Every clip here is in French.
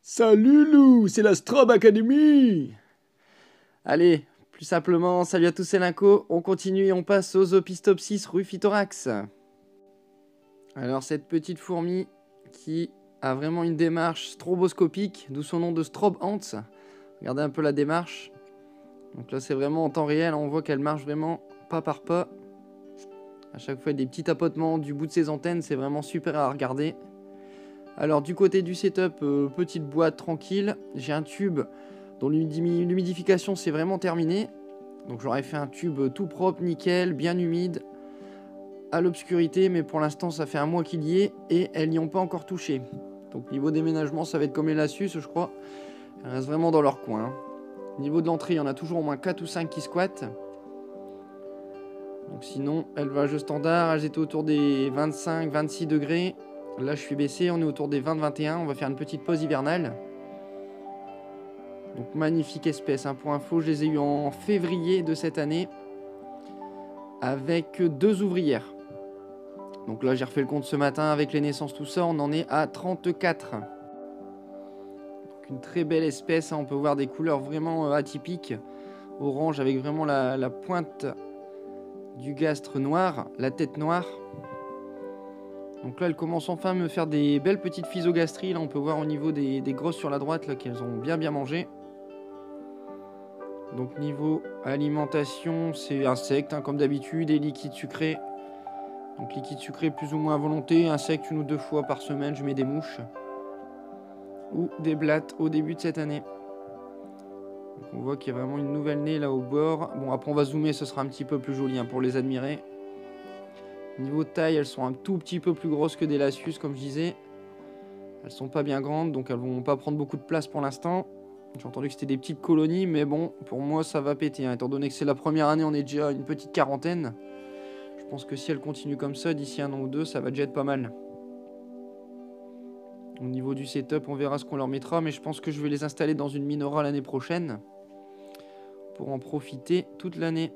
Salut Lou, c'est la Strobe Academy. Allez, plus simplement, salut à tous, c'est Linko. On continue et on passe aux Opistopsis rufithorax. Alors cette petite fourmi qui a vraiment une démarche stroboscopique, d'où son nom de Strobe Ants. Regardez un peu la démarche. Donc là c'est vraiment en temps réel, on voit qu'elle marche vraiment pas par pas. À chaque fois des petits tapotements du bout de ses antennes, c'est vraiment super à regarder. Alors du côté du setup, petite boîte tranquille, j'ai un tube dont l'humidification c'est vraiment terminé. Donc j'aurais fait un tube tout propre, nickel, bien humide, à l'obscurité, mais pour l'instant ça fait un mois qu'il y est et elles n'y ont pas encore touché. Donc niveau déménagement ça va être comme les Lassus je crois, elles restent vraiment dans leur coin. Niveau de l'entrée il y en a toujours au moins 4 ou 5 qui squattent. Donc sinon élevage standard, elles étaient autour des 25-26 degrés. Là je suis baissé, on est autour des 20-21, on va faire une petite pause hivernale. Donc magnifique espèce, hein. Pour info je les ai eu en février de cette année avec 2 ouvrières. Donc là j'ai refait le compte ce matin avec les naissances tout ça, on en est à 34. Donc une très belle espèce, hein. On peut voir des couleurs vraiment atypiques. Orange avec vraiment la pointe du gastre noir, la tête noire. Donc là, elle commence enfin à me faire des belles petites physogastries. Là, on peut voir au niveau des grosses sur la droite là qu'elles ont bien mangé. Donc niveau alimentation, c'est insectes, hein, comme d'habitude, et liquide sucré. Donc liquide sucré plus ou moins à volonté. Insectes 1 ou 2 fois par semaine, je mets des mouches. Ou des blattes au début de cette année. Donc on voit qu'il y a vraiment une nouvelle nez là au bord. Bon, après on va zoomer, ce sera un petit peu plus joli, hein, pour les admirer. Niveau taille, elles sont un tout petit peu plus grosses que des Lassus, comme je disais. Elles sont pas bien grandes, donc elles vont pas prendre beaucoup de place pour l'instant. J'ai entendu que c'était des petites colonies, mais bon, pour moi ça va péter, hein. Étant donné que c'est la première année, on est déjà à une petite quarantaine. Je pense que si elles continuent comme ça, d'ici 1 an ou 2, ça va déjà être pas mal. Au niveau du setup, on verra ce qu'on leur mettra, mais je pense que je vais les installer dans une Minora l'année prochaine pour en profiter toute l'année.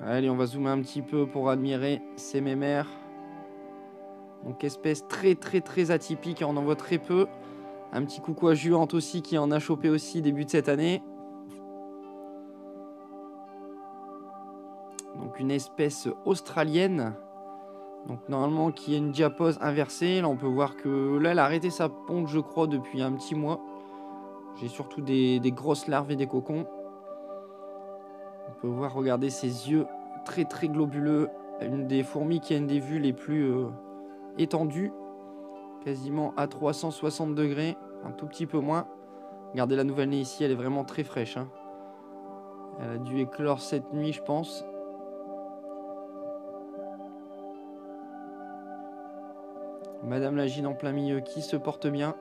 Allez, on va zoomer un petit peu pour admirer ces mémères. Donc espèce très atypique, on en voit très peu. Un petit coucou à Juante aussi qui en a chopé aussi début de cette année. Donc une espèce australienne. Donc normalement qui a une diapose inversée. Là on peut voir que là elle a arrêté sa ponte je crois depuis un petit mois. J'ai surtout des grosses larves et des cocons. On peut voir, regardez ses yeux très globuleux. Une des fourmis qui a une des vues les plus étendues. Quasiment à 360 degrés. Un tout petit peu moins. Regardez la nouvelle née ici, elle est vraiment très fraîche, hein. Elle a dû éclore cette nuit je pense. Madame la Gine en plein milieu qui se porte bien.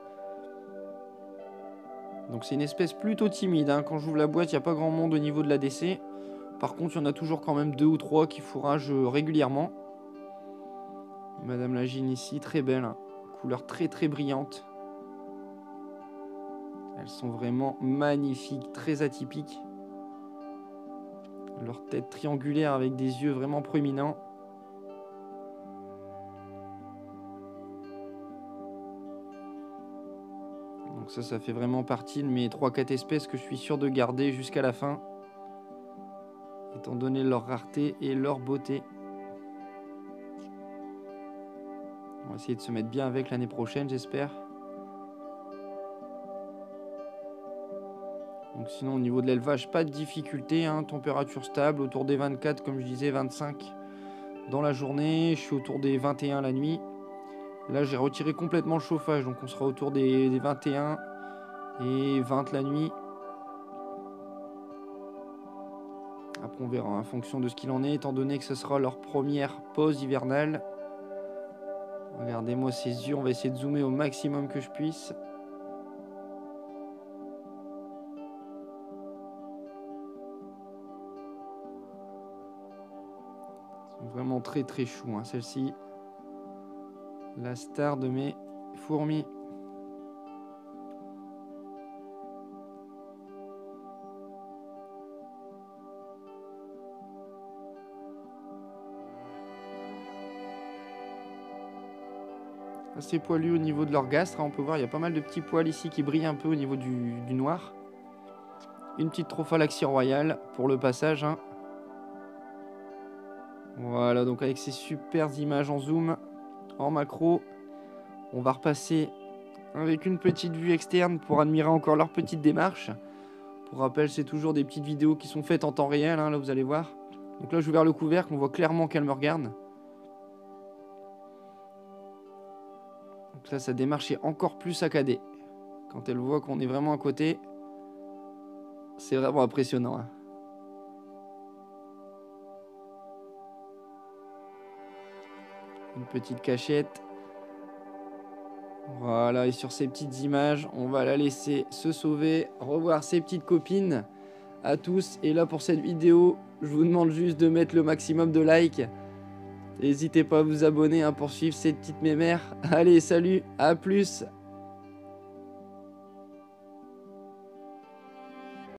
Donc c'est une espèce plutôt timide, hein. Quand j'ouvre la boîte, il n'y a pas grand monde au niveau de l'ADC. Par contre, il y en a toujours quand même 2 ou 3 qui fourragent régulièrement. Madame la Gine ici, très belle, hein. Couleur très brillante. Elles sont vraiment magnifiques, très atypiques. Leur tête triangulaire avec des yeux vraiment proéminents. Donc ça fait vraiment partie de mes 3-4 espèces que je suis sûr de garder jusqu'à la fin. Étant donné leur rareté et leur beauté. On va essayer de se mettre bien avec l'année prochaine, j'espère. Donc sinon, au niveau de l'élevage, pas de difficulté, hein. Température stable, autour des 24, comme je disais, 25 dans la journée. Je suis autour des 21 la nuit. Là, j'ai retiré complètement le chauffage, donc on sera autour des 21 et 20 la nuit. Après, on verra en fonction de ce qu'il en est, étant donné que ce sera leur première pause hivernale. Regardez-moi ces yeux, on va essayer de zoomer au maximum que je puisse. Ils sont vraiment très chou, hein, celle-ci. La star de mes fourmis. assez poilus au niveau de leur gastre. On peut voir, il y a pas mal de petits poils ici qui brillent un peu au niveau du noir. Une petite Trophalaxie royale pour le passage. Hein. Voilà, donc avec ces super images en zoom, en macro, on va repasser avec une petite vue externe pour admirer encore leur petite démarche. Pour rappel, c'est toujours des petites vidéos qui sont faites en temps réel, hein, là vous allez voir. Donc là, j'ai ouvert le couvercle, on voit clairement qu'elle me regarde. Donc là, sa démarche est encore plus saccadée. Quand elle voit qu'on est vraiment à côté, c'est vraiment impressionnant. Hein. Une petite cachette. Voilà, et sur ces petites images, on va la laisser se sauver, revoir ses petites copines à tous. Et là, pour cette vidéo, je vous demande juste de mettre le maximum de likes. N'hésitez pas à vous abonner hein, pour suivre cette petite mémère. Allez, salut, à plus!